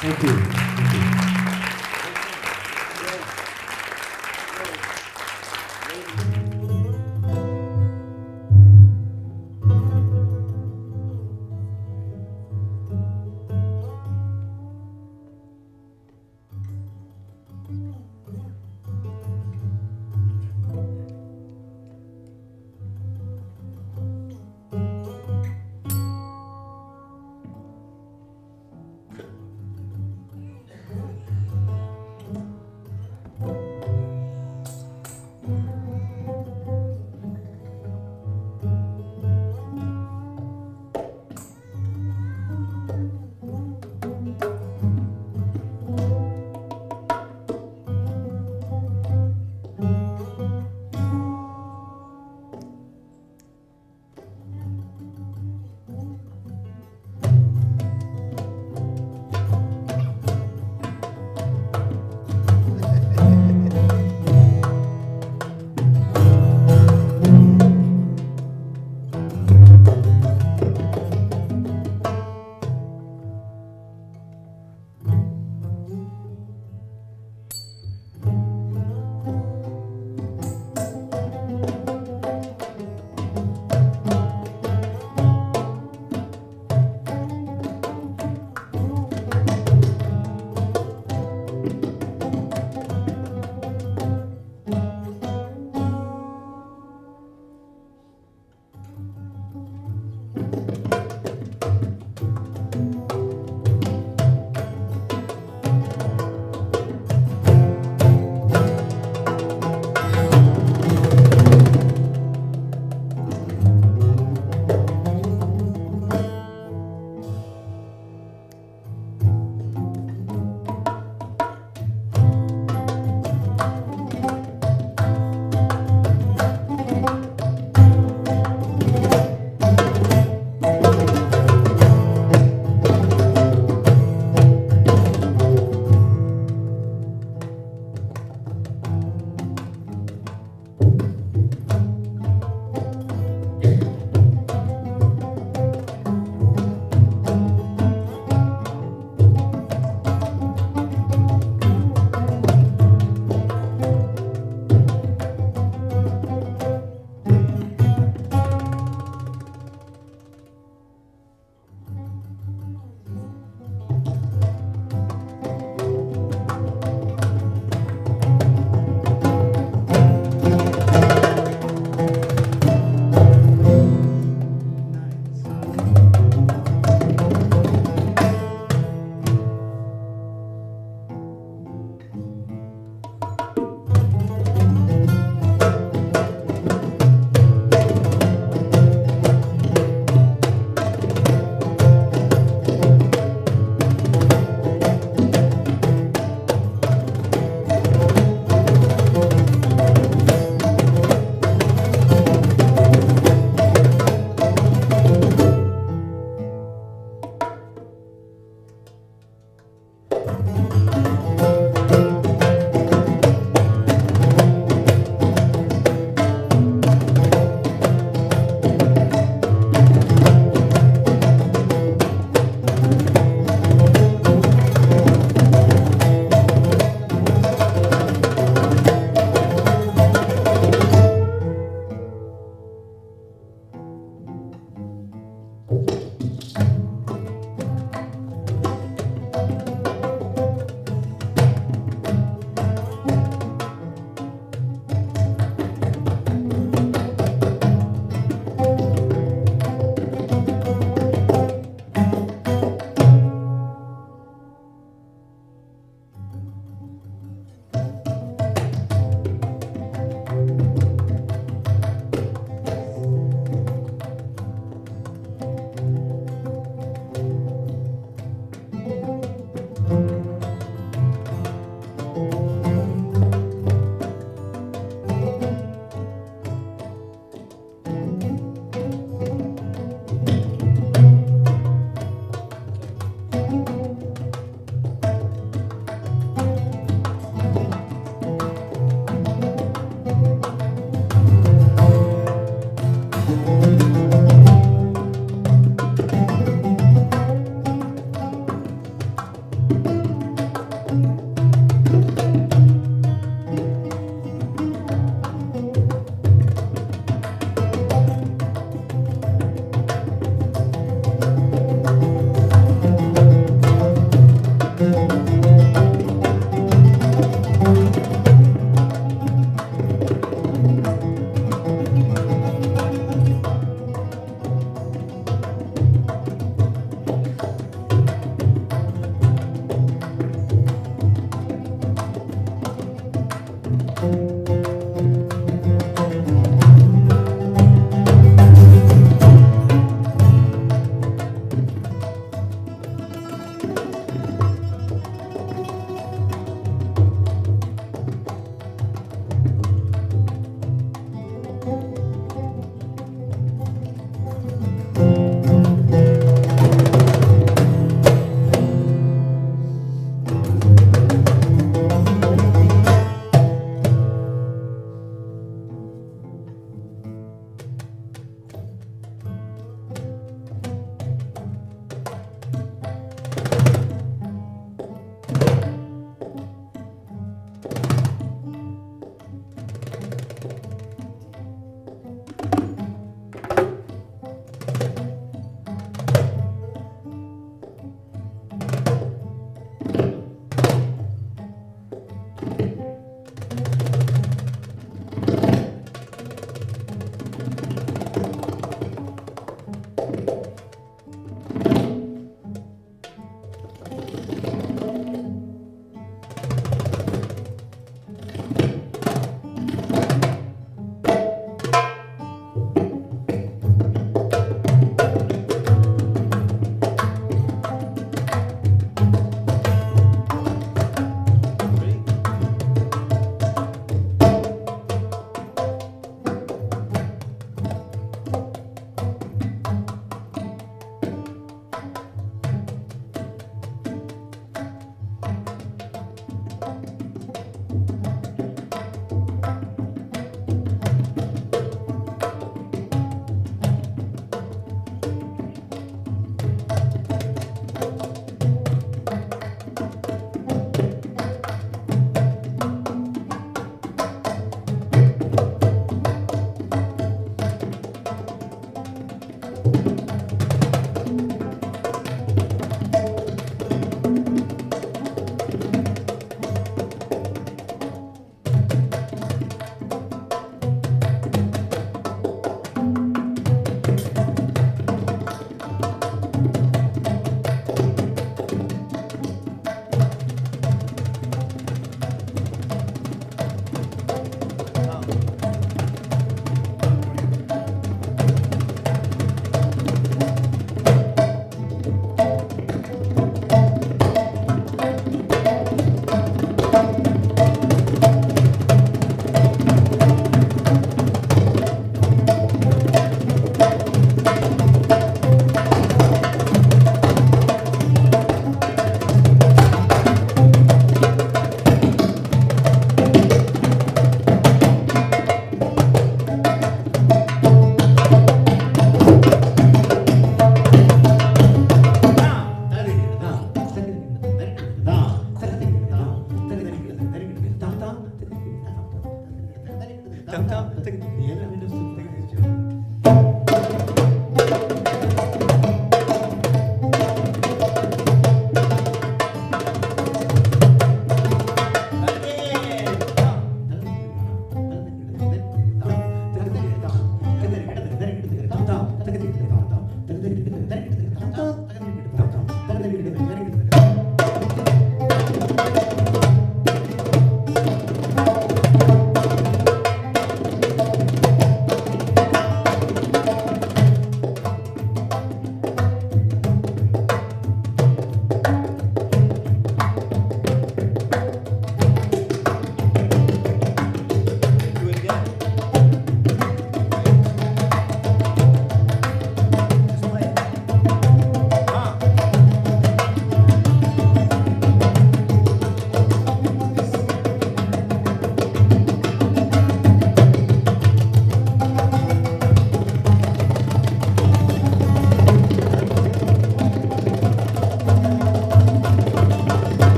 Thank you. Thank you.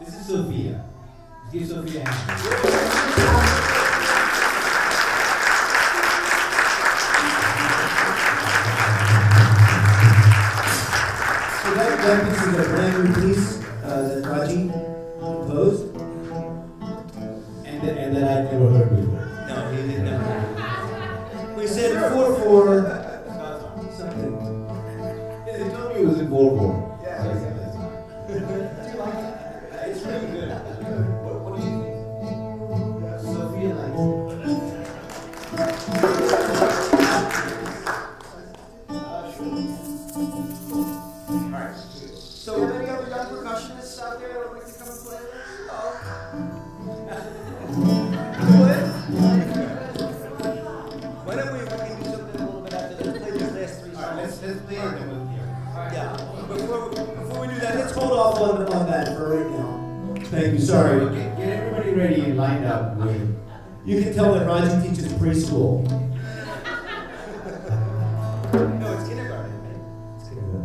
This is Sophia. Give Sophia a hand. So that piece is a brand new piece that Raji composed. And that I've never heard before. No, he didn't know. We said 4/4 something. Yeah, they told me it was in 4/4. Yeah. So I said, that's fine. Do you like it? It's really good. What do you think? Sophia likes it. Sure. let's hold off on that for right now. Thank you, sorry. Get everybody ready and lined up. You can tell that Raji teaches preschool. No, it's kindergarten, man. It's kindergarten.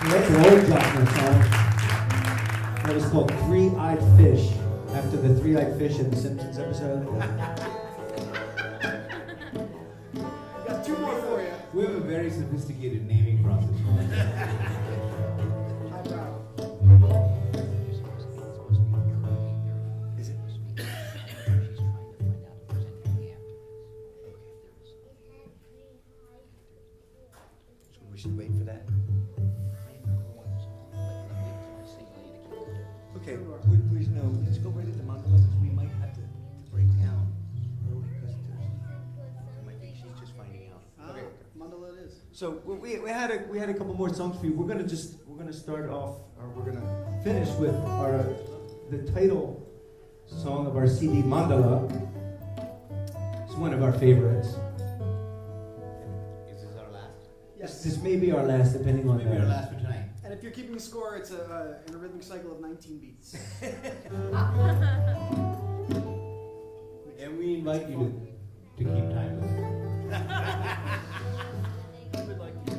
That's an old Joplin song. That was called Three-Eyed Fish, after the Three-Eyed Fish in the Simpsons episode. Got two more for you. We have a very sophisticated naming process. Highbrow. Is it? So we should wait for that. Okay, please no, let's go right into mandala because we might have to break down early because I think she's just finding out. Ah, mandala it is. So we had a couple more songs for you. We're gonna start off, or we're gonna finish with our the title song of our CD, Mandala. It's one of our favorites. Is this our last? Yes. This may be our last, depending on Maybe our last for tonight. And if you're keeping score, it's in a rhythmic cycle of 19 beats. And we invite you to keep time with us. We'd like to.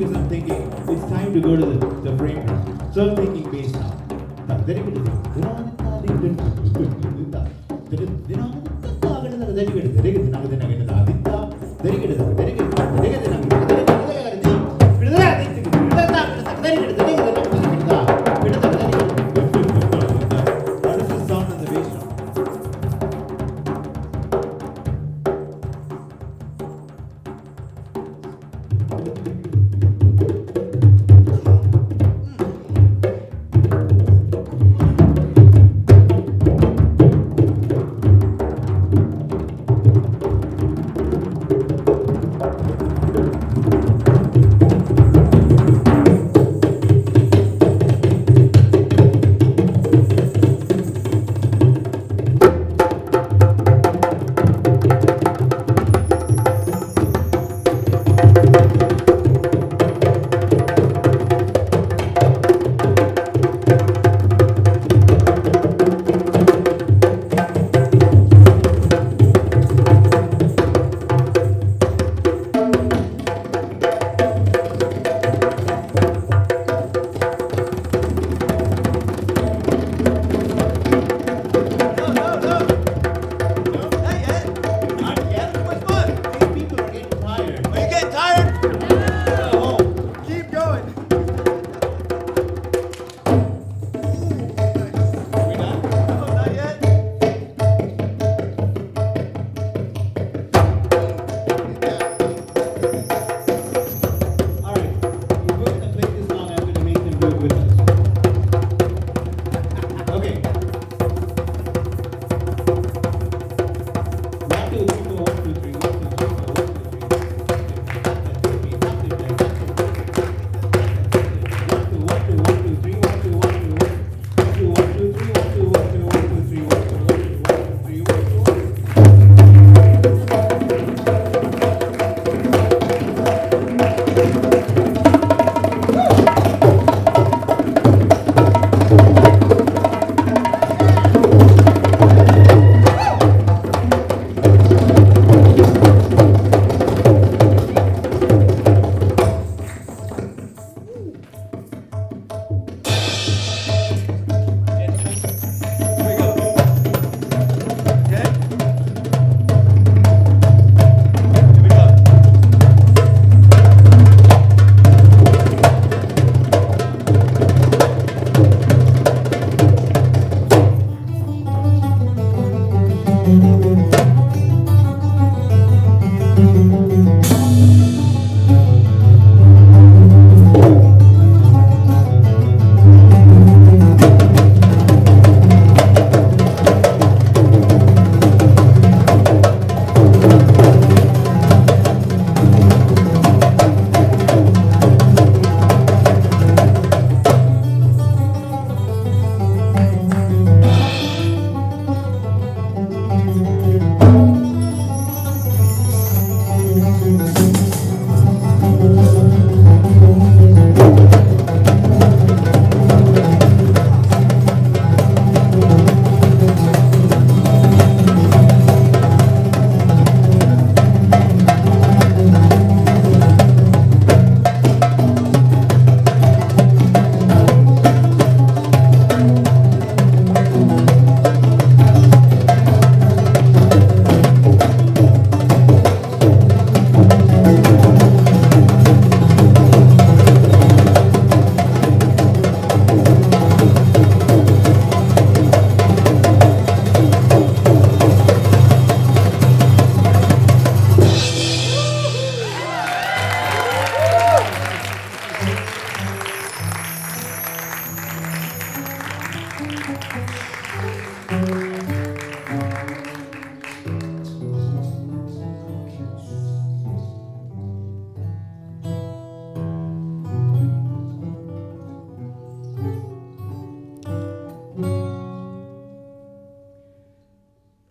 because I'm thinking it's time to go to the frame rate. So I'm thinking bass now. What is the sound of the bass drum? Keep going. Alright, if we're gonna play this song, I'm gonna make them do it with us. Okay. 1, 2, 3, 4, 1, 2, 3, 1, 2, 3, 4, 1, 2,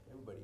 Everybody.